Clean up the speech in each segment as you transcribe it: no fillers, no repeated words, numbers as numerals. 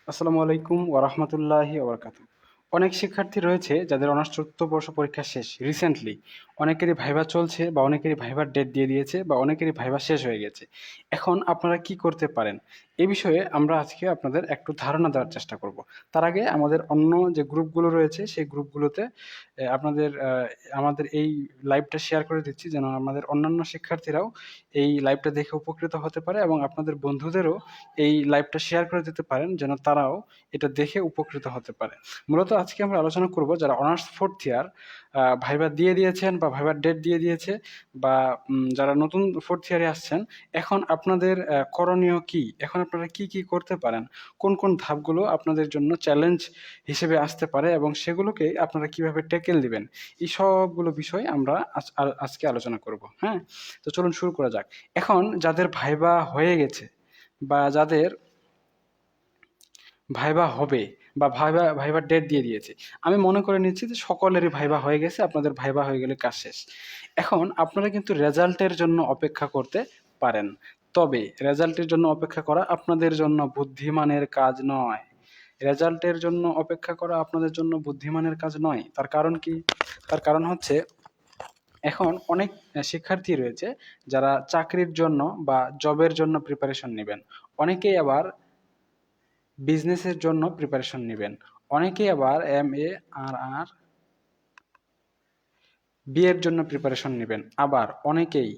আসসালামু আলাইকুম ওয়া রাহমাতুল্লাহি ওয়া বারাকাতুহু। অনেক শিক্ষার্থী রয়েছে যাদের অনার্স চতুর্থ বর্ষ পরীক্ষা শেষ রিসেন্টলি। অনেকেরই ভাইভা চলছে বা অনেকেরই ভাইভার ডেট দিয়ে দিয়েছে বা অনেকেরই ভাইভা শেষ হয়ে গেছে। এখন আপনারা কি করতে পারেন? এ বিষয়ে আমরা আজকে আপনাদের একটু ধারণা দেওয়ার চেষ্টা করব। তার আগে আমাদের অন্য যে গ্রুপগুলো রয়েছে সেই গ্রুপগুলোতে আমাদের এই লাইভটা শেয়ার করে দিচ্ছি যেন আমাদের অন্যান্য শিক্ষার্থীরাও এই লাইভটা দেখে উপকৃত হতে পারে এবং আপনাদের বন্ধুদেরও এই লাইভটা শেয়ার করে দিতে পারেন যেন তারাও এটা দেখে উপকৃত হতে পারে। মূলত আজকে আমরা আলোচনা করব যারা অনার্স ফোর্থ ইয়ার ভাইবা দিয়ে দিয়েছেন বা ভাইবার ডেট দিয়ে দিয়েছে বা যারা নতুন ফোর্থ ইয়ারে আসছেন, এখন আপনাদের করণীয় কি? এখন আপনারা কি কি করতে পারেন? কোন কোন ধাপগুলো আপনাদের জন্য চ্যালেঞ্জ হিসেবে আসতে পারে এবং সেগুলোকে আপনারা কিভাবে ট্যাকেল দিবেন? এই সবগুলো বিষয় আমরা আজকে আলোচনা করব। হ্যাঁ? তো চলুন শুরু করা যাক। এখন যাদের ভাইবা হয়ে গেছে বা যাদের ভাইবা হবে বা ভাইবার ডেট দিয়ে দিয়েছে, আমি মনে করে নিচ্ছি যে সকলেরই ভাইবা হয়ে গেছে, আপনাদের ভাইবা হয়ে গেলে কাজ শেষ। এখন আপনারা কিন্তু রেজাল্টের জন্য অপেক্ষা করতে পারেন, তবে রেজাল্টের জন্য অপেক্ষা করা আপনাদের জন্য বুদ্ধিমানের কাজ নয়। রেজাল্টের জন্য অপেক্ষা করা আপনাদের জন্য বুদ্ধিমানের কাজ নয়। তার কারণ কি? তার কারণ হচ্ছে এখন অনেক শিক্ষার্থী রয়েছে যারা চাকরির জন্য বা জবের জন্য প্রিপারেশন নেবেন। অনেকেই আবার বিজনেসের জন্য প্রিপারেশন নেবেন। অনেকেই আবার এমএ, আর বিয়ের জন্য প্রিপারেশন নেবেন। আবার অনেকেই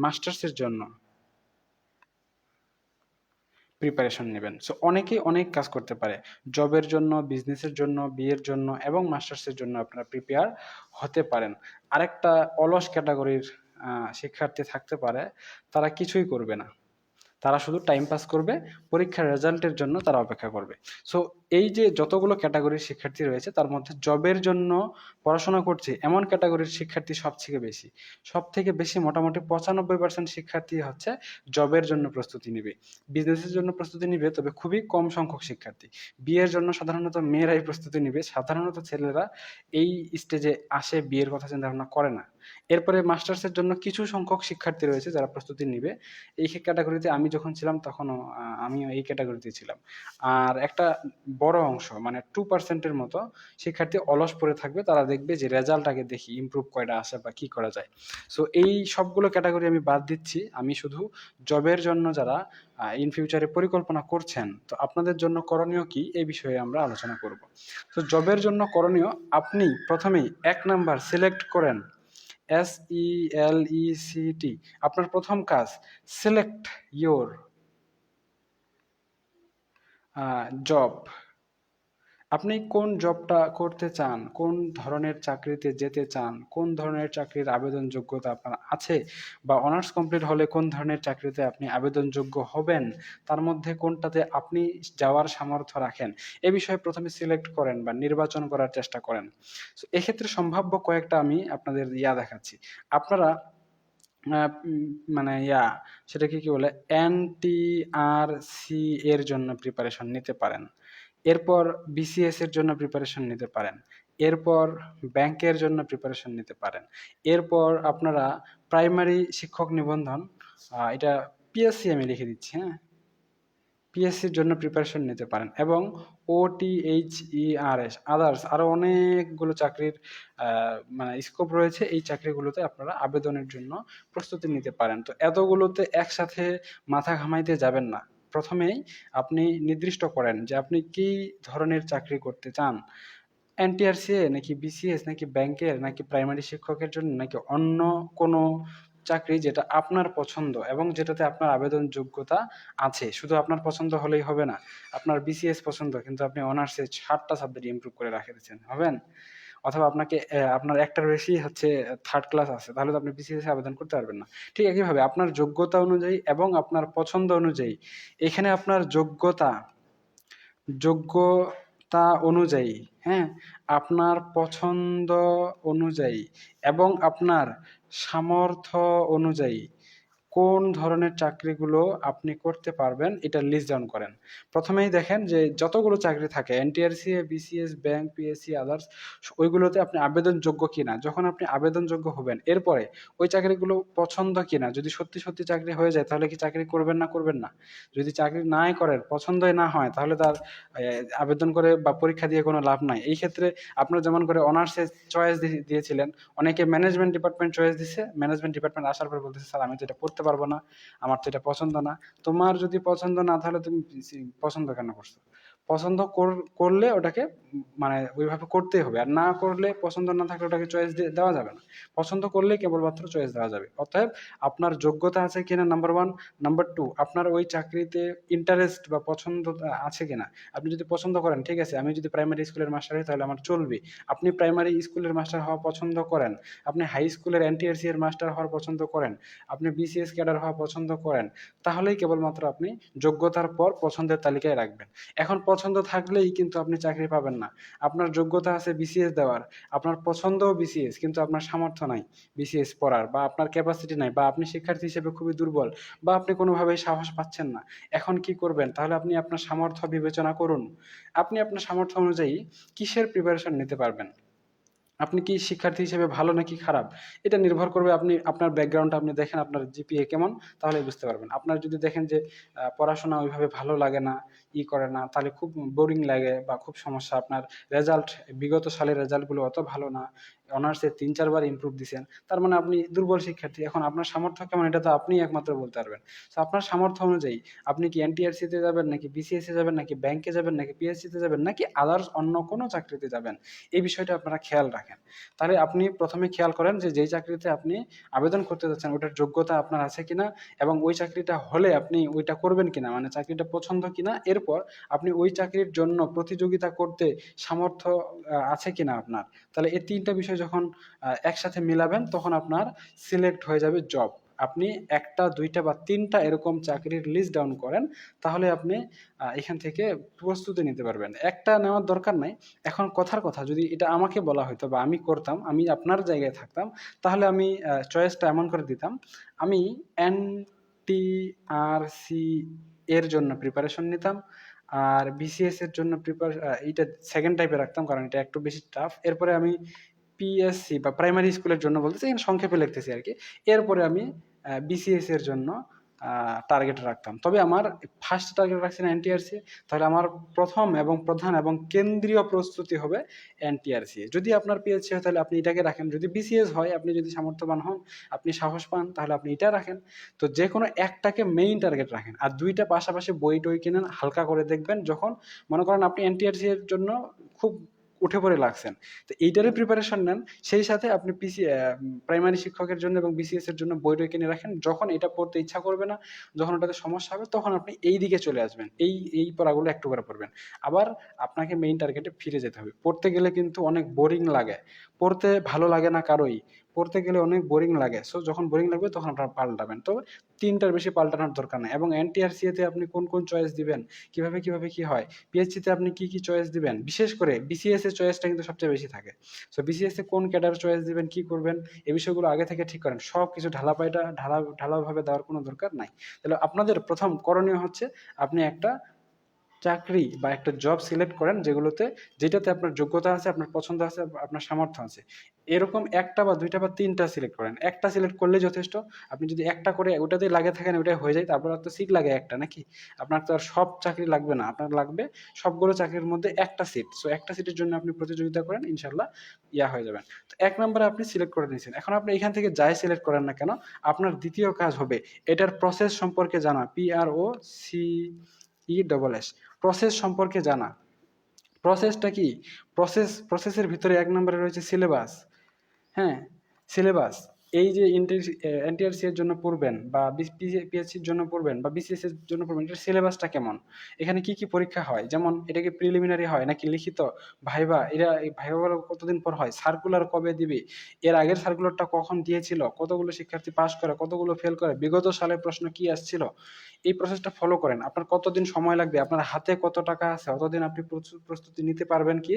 মাস্টার্সের জন্য প্রিপারেশন নেবেন। সো অনেকেই অনেক কাজ করতে পারে। জবের জন্য, বিজনেসের জন্য, বিয়ের জন্য এবং মাস্টার্সের জন্য আপনারা প্রিপেয়ার হতে পারেন। আরেকটা অলস ক্যাটাগরির শিক্ষার্থী থাকতে পারে, তারা কিছুই করবে না। তারা শুধু টাইম পাস করবে, পরীক্ষার রেজাল্টের জন্য তারা অপেক্ষা করবে। সো এই যে যতগুলো ক্যাটাগরির শিক্ষার্থী রয়েছে তার মধ্যে জবের জন্য পড়াশোনা করছে এমন ক্যাটাগরির শিক্ষার্থী সবথেকে বেশি। সবথেকে বেশি মোটামুটি 95% শিক্ষার্থী হচ্ছে জবের জন্য প্রস্তুতি নিবে। বিজনেসের জন্য প্রস্তুতি নিবে, তবে খুবই কম সংখ্যক শিক্ষার্থী। বিয়ের জন্য সাধারণত মেয়েরাই প্রস্তুতি নিবে, সাধারণত ছেলেরা এই স্টেজে আসে বিয়ের কথা চিন্তা ভাবনা করে না। এরপরে মাস্টার্সের জন্য কিছু সংখ্যক শিক্ষার্থী রয়েছে যারা প্রস্তুতি নিবে। এই ক্যাটাগরিতে আমি যখন ছিলাম তখনও আমিও এই ক্যাটাগরিতে ছিলাম। আর একটা বড় অংশ মানে 2% এর মতো শিক্ষার্থী অলস পড়ে থাকবে, তারা দেখবে যে রেজাল্ট আগে দেখি ইমপ্রুভ কয়টা আসে বা কি করা যায়। সো এই সবগুলো ক্যাটাগরি আমি বাদ দিচ্ছি, আমি শুধু জবের জন্য যারা ইন ফিউচারে পরিকল্পনা করছেন, তো আপনাদের জন্য করণীয় কি এই বিষয়ে আমরা আলোচনা করব। তো জবের জন্য করণীয়, আপনি প্রথমেই 1 নাম্বার সিলেক্ট করেন SELECT। আপনার প্রথম কাজ, সিলেক্ট ইয়োর জব। আপনি কোন জবটা করতে চান, কোন ধরনের চাকরিতে যেতে চান, কোন ধরনের চাকরির আবেদন যোগ্যতা আপনার আছে, বা অনার্স কমপ্লিট হলে কোন ধরনের চাকরিতে আপনি আবেদনযোগ্য হবেন, তার মধ্যে কোনটাতে আপনি যাওয়ার সামর্থ্য রাখেন, এ বিষয়ে প্রথমে সিলেক্ট করেন বা নির্বাচন করার চেষ্টা করেন। তো এক্ষেত্রে সম্ভাব্য কয়েকটা আমি আপনাদের দেখাচ্ছি। আপনারা মানে সেটাকে কি বলে, NTRC এর জন্য প্রিপারেশন নিতে পারেন। এরপর BCS এর জন্য প্রিপারেশন নিতে পারেন। এরপর ব্যাংকের জন্য প্রিপারেশন নিতে পারেন। এরপর আপনারা প্রাইমারি শিক্ষক নিবন্ধন, এটা PSC আমি লিখে দিচ্ছি, হ্যাঁ, পিএসসির জন্য প্রিপারেশন নিতে পারেন এবং OTHERS আদার্স আরও অনেকগুলো চাকরির মানে স্কোপ রয়েছে। এই চাকরিগুলোতে আপনারা আবেদনের জন্য প্রস্তুতি নিতে পারেন। তো এতগুলোতে একসাথে মাথা ঘামাইতে যাবেন না। প্রথমেই আপনি নির্দিষ্ট করেন যে আপনি কি ধরনের চাকরি করতে চান। NTRCA নাকি BCS নাকি ব্যাংকের নাকি প্রাইমারি শিক্ষকের জন্য নাকি অন্য কোনো চাকরি যেটা আপনার পছন্দ এবং যেটাতে আপনার আবেদন যোগ্যতা আছে। শুধু আপনার পছন্দ হলেই হবে না। আপনার BCS পছন্দ কিন্তু আপনি অনার্সে 7টা সাবজেক্ট ইমপ্রুভ করে রেখেছেন, হবেন? অথবা আপনাকে আপনার একটার বেশি হচ্ছে থার্ড ক্লাস আছে, তাহলে তো আপনি BCS এ আবেদন করতে পারবেন না। ঠিক একইভাবে আপনার যোগ্যতা অনুযায়ী এবং আপনার পছন্দ অনুযায়ী, এখানে আপনার যোগ্যতা অনুযায়ী, হ্যাঁ, আপনার পছন্দ অনুযায়ী এবং আপনার সামর্থ্য অনুযায়ী কোন ধরনের চাকরিগুলো আপনি করতে পারবেন এটা লিস্ট ডাউন করেন। প্রথমেই দেখেন যে যতগুলো চাকরি থাকে NTRC, BCS, bank, PSC, others, ওইগুলোতে আপনি আবেদনযোগ্য কিনা। যখন আপনি আবেদনযোগ্য হবেন এরপরে ওই চাকরিগুলো পছন্দ কিনা। যদি সত্যি সত্যি চাকরি হয়ে যায় তাহলে কি চাকরি করবেন না করবেন না? যদি চাকরি নাই করেন, পছন্দই না হয়, তাহলে তার আবেদন করে বা পরীক্ষা দিয়ে কোনো লাভ নাই। এই ক্ষেত্রে আপনারা যেমন করে অনার্সে চয়েস দিয়েছিলেন, অনেকে ম্যানেজমেন্ট ডিপার্টমেন্ট চয়েস দিছে, ম্যানেজমেন্ট ডিপার্টমেন্ট আসার পর বলতেছে স্যার আমি তো এটা পড়তে পারবো না, আমার তো এটা পছন্দ না। তোমার যদি পছন্দ না তাহলে তুমি পছন্দ কেন করছো? পছন্দ করলে ওটাকে মানে ওইভাবে করতেই হবে, আর না করলে, পছন্দ না থাকলে ওটাকে চয়েস দেওয়া যাবে না। পছন্দ করলেই কেবলমাত্র চয়েস দেওয়া যাবে। অতএব আপনার যোগ্যতা আছে কিনা নাম্বার ওয়ান। নাম্বার টু, আপনার ওই চাকরিতে ইন্টারেস্ট বা পছন্দ আছে কিনা। আপনি যদি পছন্দ করেন, ঠিক আছে আমি যদি প্রাইমারি স্কুলের মাস্টার হই তাহলে আমার চলবে, আপনি প্রাইমারি স্কুলের মাস্টার হওয়া পছন্দ করেন, আপনি হাই স্কুলের এনটিআরসি এর মাস্টার হওয়ার পছন্দ করেন, আপনি বিসিএস ক্যাডার হওয়া পছন্দ করেন, তাহলেই কেবলমাত্র আপনি যোগ্যতার পর পছন্দের তালিকায় রাখবেন। এখন পছন্দ থাকলেই কিন্তু আপনি চাকরি পাবেন না। আপনার যোগ্যতা আছে বিসিএস দেওয়ার, আপনার পছন্দও বিসিএস, কিন্তু আপনার সামর্থ্য নাই বিসিএস পড়ার, বা আপনার ক্যাপাসিটি নাই, বা আপনি শিক্ষার্থী হিসেবে খুবই দুর্বল, বা আপনি কোনোভাবেই সাহস পাচ্ছেন না। এখন কি করবেন? তাহলে আপনি আপনার সামর্থ্য বিবেচনা করুন। আপনি আপনার সামর্থ্য অনুযায়ী কিসের প্রিপারেশন নিতে পারবেন। আপনি কি শিক্ষার্থী হিসেবে ভালো নাকি খারাপ, এটা নির্ভর করবে আপনি আপনার ব্যাকগ্রাউন্ডটা আপনি দেখেন, আপনার জিপিএ কেমন, তাহলে বুঝতে পারবেন। আপনার যদি দেখেন যে পড়াশোনা ওইভাবে ভালো লাগে না, করে না, তাহলে খুব বোরিং লাগে বা খুব সমস্যা, আপনার রেজাল্ট, বিগত সালের রেজাল্টগুলো অত ভালো না, অনার্সে ৩-৪ বার ইমপ্রুভ দিচ্ছেন, তার মানে আপনি দুর্বল শিক্ষার্থী। এখন আপনার সামর্থ্য কেমন এটা তো আপনি একমাত্র বলতে পারবেন। তো আপনার সামর্থ্য অনুযায়ী আপনি কি এনটিআরসি তে যাবেন, নাকি বিসিএস এ যাবেন, নাকি ব্যাংকে যাবেন, নাকি পিএসসি তে যাবেন, নাকি আদার্স অন্য কোনো চাকরিতে যাবেন, এই বিষয়টা আপনারা খেয়াল রাখেন। তাহলে আপনি প্রথমে খেয়াল করেন যে যেই চাকরিতে আপনি আবেদন করতে যাচ্ছেন ওটার যোগ্যতা আপনার আছে কিনা, এবং ওই চাকরিটা হলে আপনি ওইটা করবেন কিনা, মানে চাকরিটা পছন্দ কিনা। এরপর আপনি ওই চাকরির জন্য প্রতিযোগিতা করতে সামর্থ্য আছে কিনা আপনার। তাহলে এই তিনটা বিষয় যখন একসাথে মিলাবেন তখন আপনার সিলেক্ট হয়ে যাবে জব। আপনি একটা, দুইটা বা তিনটা এরকম চাকরির লিস্ট ডাউন করেন, তাহলে আপনি এখান থেকে প্রস্তুতি নিতে পারবেন। একটা নেওয়ার দরকার নাই। এখন কথার কথা, যদি এটা আমাকে বলা হতো বা আমি করতাম, আমি আপনার জায়গায় থাকতাম, তাহলে আমি চয়েসটা এমন করে দিতাম, আমি এনটিআরসি এর জন্য প্রিপারেশন নিতাম, আর বিসিএস এর জন্য এইটা সেকেন্ড টাইপে রাখতাম কারণ এটা একটু বেশি টাফ। এরপরে আমি পিএসসি বা প্রাইমারি স্কুলের জন্য বলতেছি, এখানে সংক্ষেপে লিখতেছি আর কি। এরপরে আমি বিসিএস এর জন্য টার্গেট রাখতাম। তবে আমার ফার্স্ট টার্গেট রাখছি না এনটিআরসি, তাহলে আমার প্রথম এবং প্রধান এবং কেন্দ্রীয় প্রস্তুতি হবে এনটিআরসি। যদি আপনার পিএসসি হয় তাহলে আপনি এটাকে রাখেন, যদি বিসিএস হয়, আপনি যদি সামর্থ্যবান হন, আপনি সাহস পান, তাহলে আপনি এটা রাখেন। তো যে কোনো একটাকে মেইন টার্গেট রাখেন, আর দুইটা পাশাপাশি বই টই কিনেন, হালকা করে দেখবেন। যখন মনে করেন আপনি এনটিআরসি এর জন্য খুব উঠে পড়ে লাগছেন, তো এইটারই প্রিপারেশন নেন, সেই সাথে আপনি প্রাইমারি শিক্ষকের জন্য এবং বিসিএস এর জন্য বই টই কিনে রাখেন। যখন এটা পড়তে ইচ্ছা করবে না, যখন ওটাতে সমস্যা হবে, তখন আপনি এই দিকে চলে আসবেন, এই পড়াগুলো একটু করে পড়বেন। আবার আপনাকে মেইন টার্গেটে ফিরে যেতে হবে। পড়তে গেলে কিন্তু অনেক বোরিং লাগে, পড়তে ভালো লাগে না কারোই, পড়তে গেলে অনেক বোরিং লাগে। সো যখন বোরিং লাগবে তখন আপনারা পাল্টাবেন। তবে তিনটার বেশি পাল্টানোর দরকার নেই। এবং এনটিআরসি তে আপনি কোন কোন চয়েস দিবেন, কিভাবে কিভাবে কি হয়, পিএইচসি তে আপনি কি কি চয়েস দিবেন, বিশেষ করে বিসিএস এর চয়েসটা কিন্তু সবচেয়ে বেশি থাকে। সো বিসিএস এ কোন ক্যাডার চয়েস দিবেন, কি করবেন, এই বিষয়গুলো আগে থেকে ঠিক করেন। সব কিছু ঢালাওভাবে দেওয়ার কোনো দরকার নাই। তাহলে আপনাদের প্রথম করণীয় হচ্ছে আপনি একটা চাকরি বা একটা জব সিলেক্ট করেন যেটাতে আপনার যোগ্যতা আছে, আপনার পছন্দ আছে, আপনার সামর্থ্য আছে। এরকম একটা বা দুইটা বা তিনটা সিলেক্ট করেন, একটা সিলেক্ট করলে যথেষ্ট। আপনি যদি একটা করে ওটাতেই লাগে থাকেন, ওটাই হয়ে যায়, তারপর আর তো সিট লাগে একটা নাকি, আপনার তো আর সব চাকরি লাগবে না, আপনার লাগবে সবগুলো চাকরির মধ্যে একটা সিট। সো একটা সিটের জন্য আপনি প্রতিযোগিতা করেন, ইনশাল্লাহ হয়ে যাবেন। তো এক নম্বরে আপনি সিলেক্ট করে নিয়েছেন, এখন আপনি এখান থেকে যাই সিলেক্ট করেন না কেন, আপনার দ্বিতীয় কাজ হবে এটার প্রসেস সম্পর্কে জানা। PROCESS, প্রসেস সম্পর্কে জানা। প্রসেসটা কি? প্রসেসের ভিতরে এক নম্বরে রয়েছে সিলেবাস। হ্যাঁ, সিলেবাস। এই যে এনটিআরসি এর জন্য পড়বেন, বা পিএসসির জন্য পড়বেন, বা বিসিএস এর জন্য পড়বেন, এটার সিলেবাসটা কেমন, এখানে কি কি পরীক্ষা হয়, যেমন এটা কি প্রিলিমিনারি হয় নাকি লিখিত, ভাইবা, এই ভাইবা কতদিন পর হয়, সার্কুলার কবে দিবে, এর আগের সার্কুলারটা কখন দিয়েছিল, কতগুলো শিক্ষার্থী পাস করে, কতগুলো ফেল করে, বিগত সালের প্রশ্ন কি আসছিল। এই প্রসেসটা ফলো করেন। আপনার কতদিন সময় লাগবে, আপনার হাতে কত টাকা আছে, অতদিন আপনি প্রস্তুতি নিতে পারবেন কি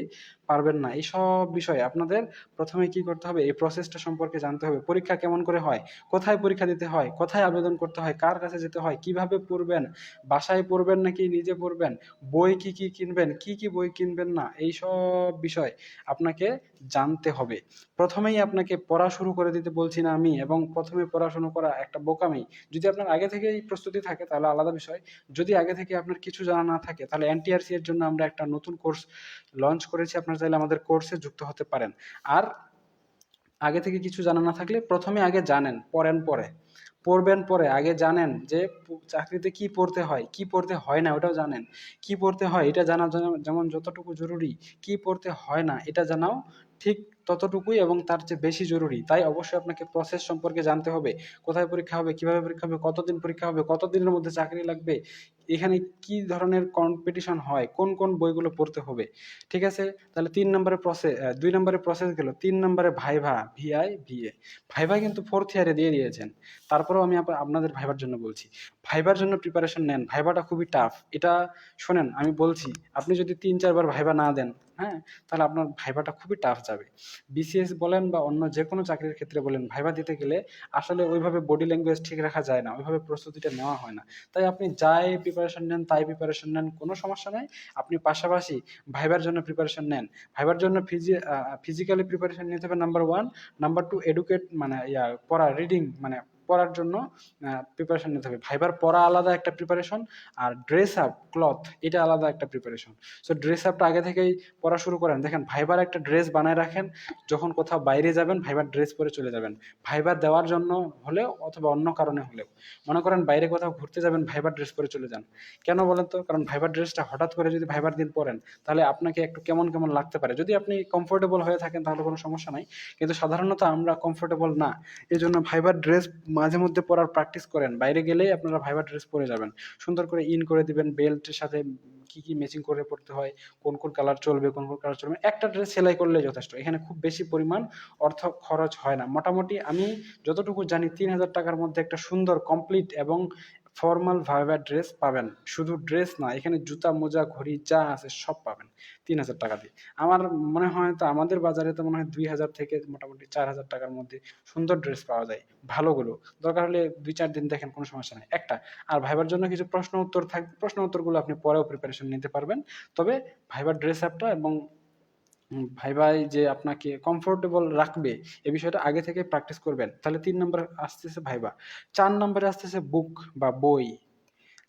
পারবেন না, এই সব বিষয়ে আপনাদের প্রথমে কি করতে হবে, এই প্রসেসটা সম্পর্কে জানতে হবে। পরীক্ষা পরীক্ষা কেমন করে হয়, কোথায় পরীক্ষা দিতে হয়, কোথায় আবেদন করতে হয়, কার কাছে যেতে হয়, কিভাবে পড়বেন, বাসায় পড়বেন নাকি নিজে পড়বেন, বই কি কি কিনবেন, কি কি বই কিনবেন না, এই সব বিষয় আপনাকে জানতে হবে। প্রথমেই আপনাকে পড়া শুরু করে দিতে বলছি না আমি, এবং প্রথমে পড়াশোনা করা একটা বোকামি। যদি আপনার আগে থেকেই প্রস্তুতি থাকে তাহলে আলাদা বিষয়। যদি আগে থেকে আপনার কিছু জানা না থাকে তাহলে এনটিআরসি এর জন্য আমরা একটা নতুন কোর্স লঞ্চ করেছি, আপনারা চাইলে আমাদের কোর্সে যুক্ত হতে পারেন। আর আগে থেকে কিছু জানা না থাকলে প্রথমে আগে জানেন, পড়েন পরে, পড়বেন পরে, আগে জানেন যে চাকরিতে কি পড়তে হয়, কি পড়তে হয় না ওটাও জানেন। কি পড়তে হয় এটা জানা যেমন যতটুকু জরুরি, কি পড়তে হয় না এটা জানাও ঠিক ততটুকুই এবং তার চেয়ে বেশি জরুরি। তাই অবশ্যই আপনাকে প্রসেস সম্পর্কে জানতে হবে, কোথায় পরীক্ষা হবে, কিভাবে পরীক্ষা হবে, কতদিন পরীক্ষা হবে, কতদিনের মধ্যে চাকরি লাগবে, এখানে কি ধরনের কম্পিটিশন হয়, কোন কোন বইগুলো পড়তে হবে। ঠিক আছে, তাহলে 3 নম্বরের প্রসেস, 2 নম্বরের প্রসেস গেল। 3 নম্বরে ভাইভা, VIVA। ভাইভা কিন্তু 4th ইয়ারে দিয়ে দিয়েছেন, তারপরেও আমি আপনাদের ভাইবার জন্য বলছি, ভাইবার জন্য প্রিপারেশন নেন। ভাইবাটা খুবই টাফ। এটা শোনেন, আমি বলছি, আপনি যদি 3-4 বার ভাইবা না দেন, হ্যাঁ, তাহলে আপনার ভাইবাটা খুবই টাফ যাবে। বিসিএস বলেন বা অন্য যে কোনো চাকরির ক্ষেত্রে বলেন, ভাইবা দিতে গেলে আসলে ওইভাবে বডি ল্যাঙ্গুয়েজ ঠিক রাখা যায় না, ওইভাবে প্রস্তুতিটা নেওয়া হয় না। তাই আপনি যাই প্রিপারেশন নেন তাই প্রিপারেশন নেন, কোনো সমস্যা নাই। আপনি পাশাপাশি ভাইবার জন্য প্রিপারেশন নেন। ভাইবার জন্য ফিজিক্যালি প্রিপারেশন নিতে হবে নাম্বার 1। নাম্বার 2, এডুকেট মানে পড়া, রিডিং মানে পড়ার জন্য প্রিপারেশন নিতে হবে। ভাইবার পড়া আলাদা একটা প্রিপারেশন, আর ড্রেস আপ ক্লথ এটা আলাদা একটা প্রিপারেশন। সো ড্রেস আপটা আগে থেকেই পড়া শুরু করেন। দেখেন, ভাইবার একটা ড্রেস বানায় রাখেন, যখন কোথাও বাইরে যাবেন ভাইবার ড্রেস পরে চলে যাবেন। ভাইবার দেওয়ার জন্য হলেও অথবা অন্য কারণে হলেও, মনে করেন বাইরে কোথাও ঘুরতে যাবেন, ভাইবার ড্রেস পরে চলে যান। কেন বলেন তো? কারণ ভাইবার ড্রেসটা হঠাৎ করে যদি ভাইবার দিন পরেন তাহলে আপনাকে একটু কেমন কেমন লাগতে পারে। যদি আপনি কমফোর্টেবল হয়ে থাকেন তাহলে কোনো সমস্যা নাই, কিন্তু সাধারণত আমরা কমফোর্টেবল না। এই জন্য ভাইবার ড্রেস মাঝে মধ্যে পরার প্র্যাকটিস করেন। বাইরে গেলেই আপনারা ভাইবার ড্রেস পরে যাবেন, সুন্দর করে ইন করে দিবেন, বেল্টের সাথে কি কি ম্যাচিং করে পড়তে হয়, কোন কোন কালার চলবে, কোন কোন কালার চলবে না। একটা ড্রেস সেলাই করলে যথেষ্ট, এখানে খুব বেশি পরিমাণ অর্থ খরচ হয় না। মোটামুটি আমি যতটুকু জানি 3,000 টাকার মধ্যে একটা সুন্দর কমপ্লিট এবং ফর্মাল ভাইবার ড্রেস পাবেন। শুধু ড্রেস না, এখানে জুতা মোজা ঘড়ি যা আছে সব পাবেন 3,000 টাকা দিয়ে। আমার মনে হয় তো আমাদের বাজারে তো মনে হয় 2,000 থেকে মোটামুটি 4,000 টাকার মধ্যে সুন্দর ড্রেস পাওয়া যায় ভালোগুলো। দরকার হলে 2-4 দিন দেখেন, কোনো সমস্যা নাই একটা। আর ভাইবার জন্য কিছু প্রশ্ন উত্তর থাকবে, প্রশ্ন উত্তরগুলো আপনি পরেও প্রিপারেশন নিতে পারবেন। তবে ভাইবার ড্রেস আপটা এবং ভাইভায় যে আপনাকে কমফোর্টেবল রাখবে এ বিষয়টা আগে থেকে প্র্যাকটিস করবেন। তাহলে 3 নম্বর আসতেছে ভাইবা। 4 নম্বরে আসতেছে বুক বা বই।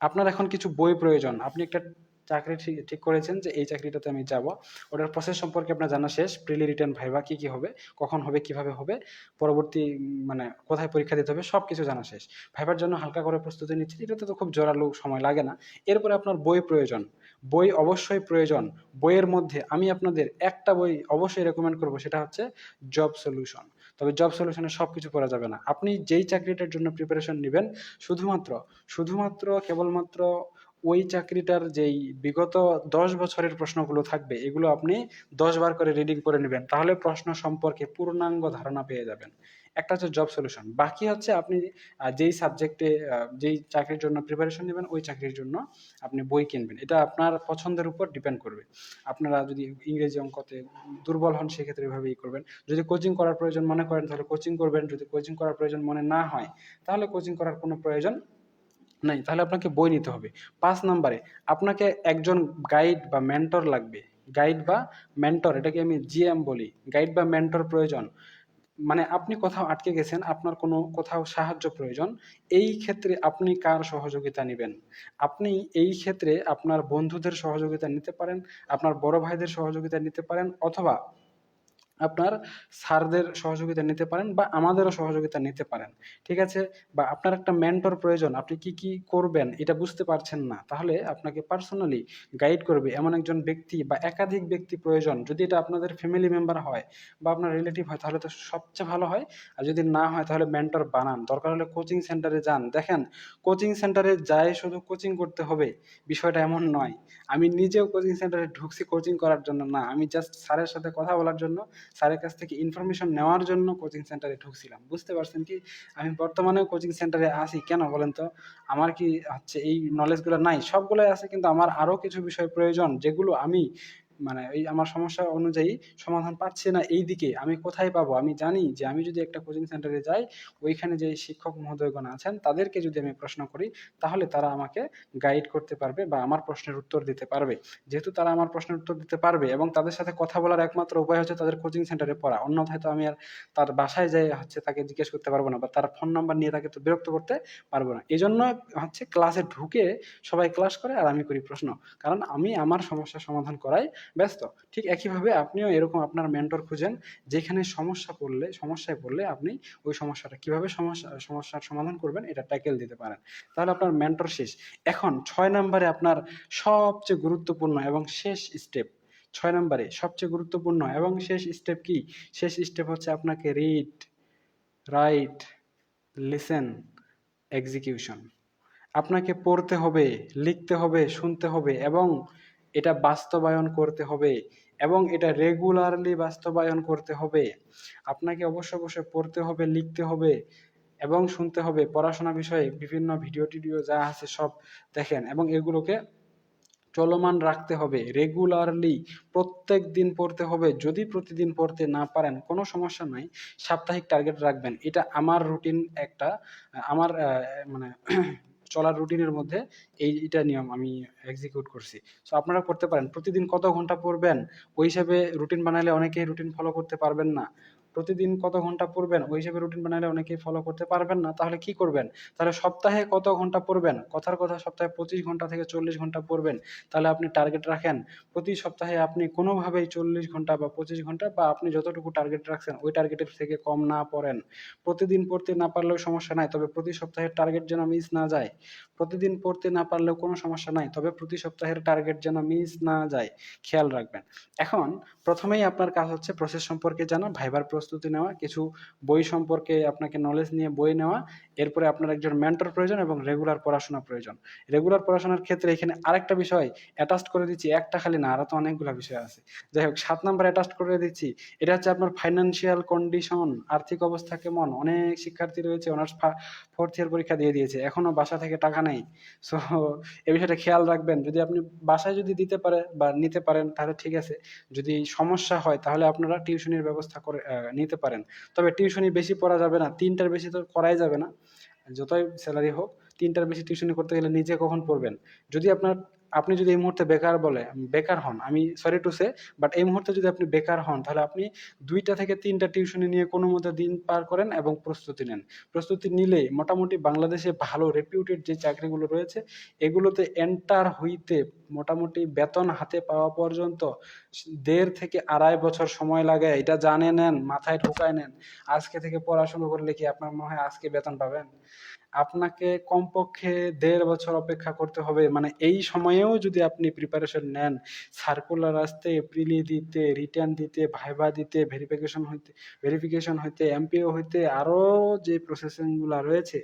আপনার এখন কিছু বই প্রয়োজন। আপনি একটা চাকরি ঠিক ঠিক করেছেন যে এই চাকরিটাতে আমি যাব, ওটার প্রসেস সম্পর্কে আপনার জানা শেষ, প্রিলি রিটেন ভাইবা কি কি হবে, কখন হবে, কিভাবে হবে, পরবর্তী মানে কোথায় পরীক্ষা দিতে হবে, সব কিছু জানা শেষ। ভাইবার জন্য হালকা করে প্রস্তুতি নিচ্ছি, এটাতে তো খুব জোরালো সময় লাগে না। এরপরে আপনার বই প্রয়োজন, বই অবশ্যই প্রয়োজন। বইয়ের মধ্যে আমি আপনাদের একটা বই অবশ্যই রেকমেন্ড করব, সেটা হচ্ছে জব সলিউশন। তবে জব সলিউশনে সব কিছু পড়া যাবে না। আপনি যেই চাকরিটার জন্য প্রিপারেশন নেবেন, শুধুমাত্র শুধুমাত্র কেবলমাত্র ওই চাকরিটার যেই বিগত 10 বছরের প্রশ্নগুলো থাকবে এগুলো আপনি 10 বার করে রিডিং করে নেবেন, তাহলে প্রশ্ন সম্পর্কে পূর্ণাঙ্গ ধারণা পেয়ে যাবেন। একটা হচ্ছে জব সলিউশন, বাকি হচ্ছে আপনি যেই সাবজেক্টে যেই চাকরির জন্য প্রিপারেশন নেবেন ওই চাকরির জন্য আপনি বই কিনবেন। এটা আপনার পছন্দের উপর ডিপেন্ড করবে। আপনারা যদি ইংরেজি অঙ্কতে দুর্বল হন সেক্ষেত্রে এভাবেই করবেন। যদি কোচিং করার প্রয়োজন মনে করেন তাহলে কোচিং করবেন, যদি কোচিং করার প্রয়োজন মনে না হয় তাহলে কোচিং করার কোনো প্রয়োজন নাই, তাহলে আপনাকে বই নিতে হবে। 5 নম্বরে আপনাকে একজন গাইড বা মেন্টর লাগবে। গাইড বা মেন্টর, এটাকে আমি জিএম বলি। গাইড বা মেন্টর প্রয়োজন, মানে আপনি কোথাও আটকে গেছেন, আপনার কোনো কোথাও সাহায্য প্রয়োজন। এই ক্ষেত্রে আপনি কার সহযোগিতা নেবেন? আপনি এই ক্ষেত্রে আপনার বন্ধুদের সহযোগিতা নিতে পারেন, আপনার বড় ভাইদের সহযোগিতা নিতে পারেন, অথবা আপনার স্যারদের সহযোগিতা নিতে পারেন বা আমাদেরও সহযোগিতা নিতে পারেন। ঠিক আছে? বা আপনার একটা মেন্টর প্রয়োজন, আপনি কি কি করবেন এটা বুঝতে পারছেন না, তাহলে আপনাকে পার্সোনালি গাইড করবে এমন একজন ব্যক্তি বা একাধিক ব্যক্তি প্রয়োজন। যদি এটা আপনাদের ফ্যামিলি মেম্বার হয় বা আপনার রিলেটিভ হয় তাহলে তো সবচেয়ে ভালো হয়। আর যদি না হয় তাহলে মেন্টর বানান, দরকার হলে কোচিং সেন্টারে যান। দেখেন, কোচিং সেন্টারে যায় শুধু কোচিং করতে হবে বিষয়টা এমন নয়। আমি নিজেও কোচিং সেন্টারে ঢুকছি কোচিং করার জন্য না, আমি জাস্ট স্যারের সাথে কথা বলার জন্য, স্যারের কাছ থেকে ইনফরমেশন নেওয়ার জন্য কোচিং সেন্টারে ঢুকছিলাম। বুঝতে পারছেন কি? আমি বর্তমানেও কোচিং সেন্টারে আসি, কেন বলেন তো? আমার কি হচ্ছে এই নলেজগুলো নাই? সবগুলোই আছে, কিন্তু আমার আরো কিছু বিষয় প্রয়োজন যেগুলো আমি মানে এই আমার সমস্যা অনুযায়ী সমাধান পাচ্ছি না এই দিকে, আমি কোথায় পাবো? আমি জানি যে আমি যদি একটা কোচিং সেন্টারে যাই, ওইখানে যে শিক্ষক মহোদয়গণ আছেন তাদেরকে যদি আমি প্রশ্ন করি, তাহলে তারা আমাকে গাইড করতে পারবে বা আমার প্রশ্নের উত্তর দিতে পারবে। যেহেতু তারা আমার প্রশ্নের উত্তর দিতে পারবে এবং তাদের সাথে কথা বলার একমাত্র উপায় হচ্ছে তাদের কোচিং সেন্টারে পড়া, অন্যথায় তো আমি আর তার বাসায় যাই হচ্ছে তাকে জিজ্ঞেস করতে পারবো না, বা তার ফোন নাম্বার নিয়ে তাকে তো বিরক্ত করতে পারবো না। এই জন্য হচ্ছে ক্লাসে ঢুকে সবাই ক্লাস করে আর আমি করি প্রশ্ন, কারণ আমি আমার সমস্যার সমাধান করাই ব্যস্ত। ঠিক একইভাবে আপনিও এরকম আপনার মেন্টর খুঁজেন, যেখানে সমস্যায় পড়লে আপনি ওই সমস্যাটা কিভাবে সমস্যার সমাধান করবেন এটা ট্যাকেল দিতে পারেন, তাহলে আপনার মেন্টর শেষ। এখন 6 নম্বরে আপনার সবচেয়ে গুরুত্বপূর্ণ এবং শেষ স্টেপ, 6 নম্বরে সবচেয়ে গুরুত্বপূর্ণ এবং শেষ স্টেপ কি? শেষ স্টেপ হচ্ছে আপনাকে রিড, রাইট, লিসেন, এক্সিকিউশন। আপনাকে পড়তে হবে, লিখতে হবে, শুনতে হবে এবং এটা বাস্তবায়ন করতে হবে, এবং এটা রেগুলারলি বাস্তবায়ন করতে হবে। আপনাকে অবশ্যই পড়তে হবে, লিখতে হবে এবং শুনতে হবে। পড়াশোনা বিষয়ে বিভিন্ন ভিডিও টিডিও যা আছে সব দেখেন এবং এগুলোকে চলমান রাখতে হবে রেগুলারলি। প্রত্যেক দিন পড়তে হবে। যদি প্রতিদিন পড়তে না পারেন কোনো সমস্যা নাই, সাপ্তাহিক টার্গেট রাখবেন। এটা আমার রুটিন একটা, আমার মানে চলার রুটিনের মধ্যে এইটা নিয়ম আমি এক্সিকিউট করছি। সো আপনারা করতে পারেন। প্রতিদিন কত ঘন্টা পড়বেন ওই হিসাবে রুটিন বানালে অনেকেই রুটিন ফলো করতে পারবেন না। প্রতিদিন কত ঘন্টা পড়বেন ওই হিসাবে রুটিন বানালে অনেকেই ফলো করতে পারবেন না। তাহলে কি করবেন? তাহলে সপ্তাহে কত ঘন্টা পড়বেন? কথার কথা সপ্তাহে 25 ঘন্টা থেকে 40 ঘন্টা পড়বেন। তাহলে আপনি টার্গেট রাখেন প্রতি সপ্তাহে আপনি কোনোভাবেই 40 ঘন্টা বা 25 ঘন্টা বা আপনি যতটুকু টার্গেট রাখছেন ওই টার্গেটের থেকে কম না পড়েন। প্রতিদিন পড়তে না পারলেও সমস্যা নাই, তবে প্রতি সপ্তাহের টার্গেট যেন মিস না যায়। প্রতিদিন পড়তে না পারলেও কোনো সমস্যা নাই, তবে প্রতি সপ্তাহের টার্গেট যেন মিস না যায়, খেয়াল রাখবেন। এখন প্রথমেই আপনার কাজ হচ্ছে প্রসেস সম্পর্কে জানা, ভাইবার প্রস্তুতি নেওয়া, কিছু বই সম্পর্কে আপনাকে নলেজ নিয়ে বই নেওয়া। এরপরে আপনার একজন মেন্টর প্রয়োজন এবং রেগুলার পড়াশোনা প্রয়োজন। রেগুলার পড়াশোনার ক্ষেত্রে এখানে আরেকটা বিষয় অ্যাটাচড করে দিচ্ছি, একটা খালি না, আরো তো অনেকগুলো বিষয় আছে। যাই হোক, 7 নম্বর অ্যাটাচড করে দিচ্ছি। এটা হচ্ছে আপনার ফাইন্যান্সিয়াল কন্ডিশন, আর্থিক অবস্থা কেমন। অনেক শিক্ষার্থী রয়েছে অনার্স 4th ইয়ার পরীক্ষা দিয়ে দিয়েছে, এখনো বাসা থেকে টাকা নেই। সো এই বিষয়টা খেয়াল রাখবেন। যদি আপনি বাসায় যদি দিতে পারে বা নিতে পারেন তাহলে ঠিক আছে। যদি সমস্যা হয় তাহলে আপনারা টিউশনির ব্যবস্থা করে নিতে পারেন। তবে টিউশনি বেশি পড়া যাবে না, 3টার বেশি তো করাই যাবে না, যতই স্যালারি হোক। 3টার বেশি টিউশনি করতে গেলে নিজে কখন পড়বেন? যদি আপনি যদি এই মুহূর্তে বেকার হন, আমি সরি টু সে, বাট এই মুহূর্তে যদি আপনি বেকার হন তাহলে আপনি 2টা থেকে 3টা টিউশনি নিয়ে কোনো মতে দিন পার করেন এবং প্রস্তুতি নেন। প্রস্তুতি নিলে মোটামুটি বাংলাদেশে ভালো রেপিউটেড যে চাকরিগুলো রয়েছে এগুলোতে এন্টার হইতে মোটামুটি বেতন হাতে পাওয়া পর্যন্ত 1.5 থেকে 2.5 বছর সময় লাগে। এটা জানে নেন, মাথায় ঢুকায় নেন। আজকে থেকে পড়াশোনা করলে কি আপনার মনে হয় আজকে বেতন পাবেন? আপনাকে কমপক্ষে 1.5 বছর অপেক্ষা করতে হবে। মানে এই সময়েও যদি আপনি প্রিপারেশন নেন, সার্কুলার আসতে, প্রিলি দিতে, রিটার্ন দিতে, ভাইভা দিতে, ভেরিফিকেশন হইতে, এমপিও হইতে, আরো যে প্রসেসিং গুলা রয়েছে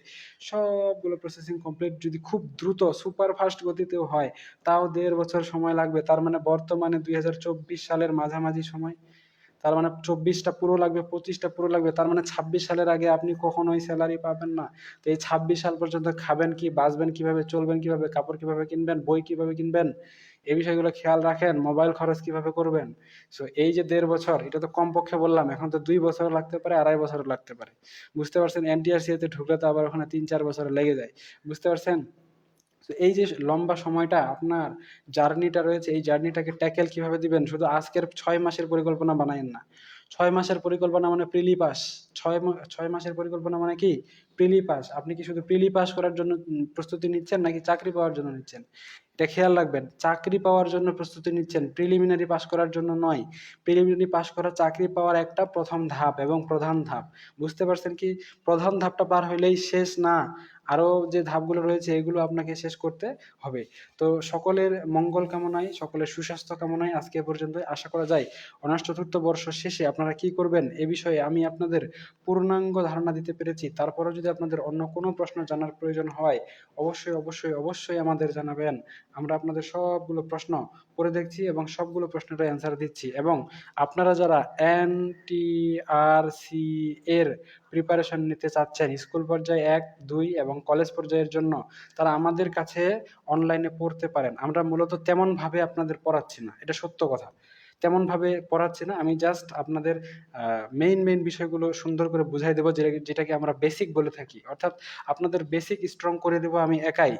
সবগুলো প্রসেসিং কমপ্লিট যদি খুব দ্রুত সুপার ফাস্ট গতিতেও হয়, তাও 1.5 বছর সময় লাগবে। তার মানে বর্তমানে 2024 সালের মাঝামাঝি সময়, তার মানে 24টা পুরো লাগবে, 25টা পুরো লাগবে, তার মানে 26 সালের আগে আপনি কখনোই স্যালারি পাবেন না। তো এই 26 সাল পর্যন্ত খাবেন কি, বাঁচবেন কিভাবে, চলবেন কিভাবে, কাপড় কিভাবে কিনবেন, বই কিভাবে কিনবেন, এই বিষয়গুলো খেয়াল রাখেন। মোবাইল খরচ কিভাবে করবেন। সো এই যে 1.5 বছর, এটা তো কমপক্ষে বললাম, এখন তো 2 বছর লাগতে পারে, 2.5 বছর লাগতে পারে। বুঝতে পারছেন? এনটিআরসি তে ঢুকলে তো আবার ওখানে 3-4 বছর লেগে যায়। বুঝতে পারছেন? তো এই যে লম্বা সময়টা আপনার জার্নিটা রয়েছে, এই জার্নিটাকে ট্যাকেল কিভাবে দিবেন? শুধু আজকের 6 মাসের পরিকল্পনা বানায়েন না। 6 মাসের পরিকল্পনা মানে প্রিলি পাস। 6 মাসের পরিকল্পনা মানে কি? প্রিলি পাস। আপনি কি শুধু প্রিলি পাস করার জন্য প্রস্তুতি নিচ্ছেন নাকি চাকরি পাওয়ার জন্য নিচ্ছেন? এটা খেয়াল রাখবেন। চাকরি পাওয়ার জন্য প্রস্তুতি নিচ্ছেন, প্রিলিমিনারি পাস করার জন্য নয়। প্রিলিমিনারি পাস করা চাকরি পাওয়ার একটা প্রথম ধাপ এবং প্রধান ধাপ। বুঝতে পারছেন কি? প্রধান ধাপটা পার হইলেই শেষ না, আরো যে ধাপগুলো রয়েছে এগুলো আপনাকে শেষ করতে হবে। তো সকলের মঙ্গল কামনায়, সকলের সুস্বাস্থ্য কামনায় আজকে এ পর্যন্ত। আশা করা যায় অনার্স 4th বর্ষ শেষে আপনারা কি করবেন এ বিষয়ে আমি আপনাদের পূর্ণাঙ্গ ধারণা দিতে পেরেছি। তারপরেও যদি আপনাদের অন্য কোনো প্রশ্ন জানার প্রয়োজন হয় অবশ্যই আমাদের জানাবেন। আমরা আপনাদের সবগুলো প্রশ্ন করে দেখছি এবং সবগুলো প্রশ্নের অ্যান্সার দিচ্ছি। এবং আপনারা যারা এনটিআরসি এর প্রিপারেশন নিতে চাচ্ছেন, স্কুল পর্যায়ে 1, 2 এবং এবং কলেজ পর্যায়ের জন্য তারা আমাদের কাছে অনলাইনে পড়তে পারেন। আমরা মূলত তেমনভাবে আপনাদের পড়াচ্ছি না, এটা সত্য কথা। তেমনভাবে পড়াচ্ছি না, আমি জাস্ট আপনাদের মেইন বিষয়গুলো সুন্দর করে বুঝাই দেবো, যেটাকে আমরা বেসিক বলে থাকি। অর্থাৎ আপনাদের বেসিক স্ট্রং করে দেবো আমি একাই,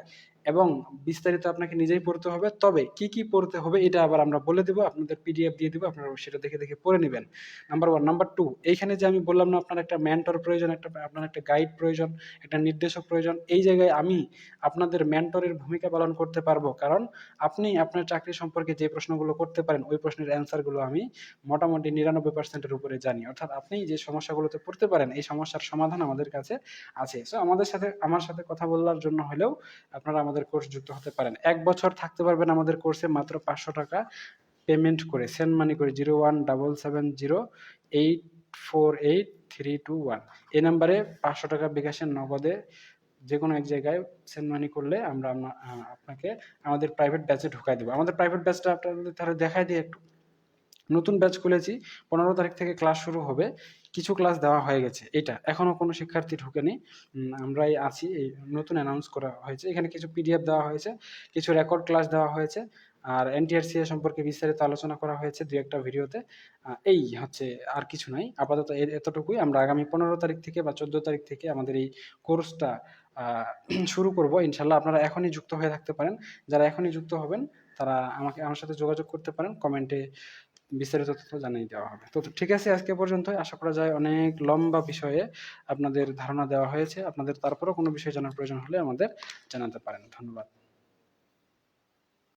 এবং বিস্তারিত আপনাকে নিজেই পড়তে হবে। তবে কি কি পড়তে হবে এটা আবার আমরা বলে দেবো, আপনাদের পিডিএফ দিয়ে দেবো, আপনারা সেটা দেখে দেখে পড়ে নেবেন। Number one. নাম্বার টু, এইখানে যে আমি বললাম না আপনার একটা মেন্টর প্রয়োজন, আপনার একটা গাইড প্রয়োজন, একটা নির্দেশক প্রয়োজন, এই জায়গায় আমি আপনাদের মেন্টরের ভূমিকা পালন করতে পারবো। কারণ আপনি আপনার চাকরি সম্পর্কে যে প্রশ্নগুলো করতে পারেন ওই প্রশ্নের অ্যান্সারগুলো আমি মোটামুটি 99%-এর উপরে জানি। অর্থাৎ আপনি যে সমস্যাগুলোতে পড়তে পারেন এই সমস্যার সমাধান আমাদের কাছে আছে। সো আমার সাথে কথা বলার জন্য হলেও আপনারা আমাদের কোর্স যুক্ত হতে পারেন। 1 বছর থাকতে পারবেন আমাদের কোর্সে মাত্র 500 টাকা পেমেন্ট করে, সেন্ড মানি করে 0177084831 এই নাম্বারে 500 টাকা বিকাশের নগদে যে কোনো এক জায়গায় সেন্ড মানি করলে আমরা আপনাকে আমাদের প্রাইভেট ব্যাচে ঢুকাই দেবো। আমাদের প্রাইভেট ব্যাচটা আপনাদের তাহলে দেখাই দিই একটু। নতুন ব্যাচ খুলেছি, 15 তারিখ থেকে ক্লাস শুরু হবে। কিছু ক্লাস দেওয়া হয়ে গেছে, এটা এখনো কোনো শিক্ষার্থী ঢুকেনি, আমরাই আছি। এই নতুন অ্যানাউন্স করা হয়েছে, এখানে কিছু পিডিএফ দেওয়া হয়েছে, কিছু রেকর্ড ক্লাস দেওয়া হয়েছে, আর এনটিআরসিএ সম্পর্কে বিস্তারিত আলোচনা করা হয়েছে দুই একটা ভিডিওতে। এই হচ্ছে, আর কিছু নাই আপাতত, এতটুকুই। আমরা আগামী 15 তারিখ থেকে বা 14 তারিখ থেকে আমাদের এই কোর্সটা শুরু করব ইনশাল্লাহ। আপনারা এখনই যুক্ত হয়ে থাকতে পারেন, যারা এখনই যুক্ত হবেন তারা আমার সাথে যোগাযোগ করতে পারেন, কমেন্টে বিস্তারিত তথ্য জানিয়ে দেওয়া হবে। তো ঠিক আছে, আজকে পর্যন্তই। আশা করা যায় অনেক লম্বা বিষয়ে আপনাদের ধারণা দেওয়া হয়েছে। আপনাদের তারপরেও কোনো বিষয় জানার প্রয়োজন হলে আমাদের জানাতে পারেন। ধন্যবাদ।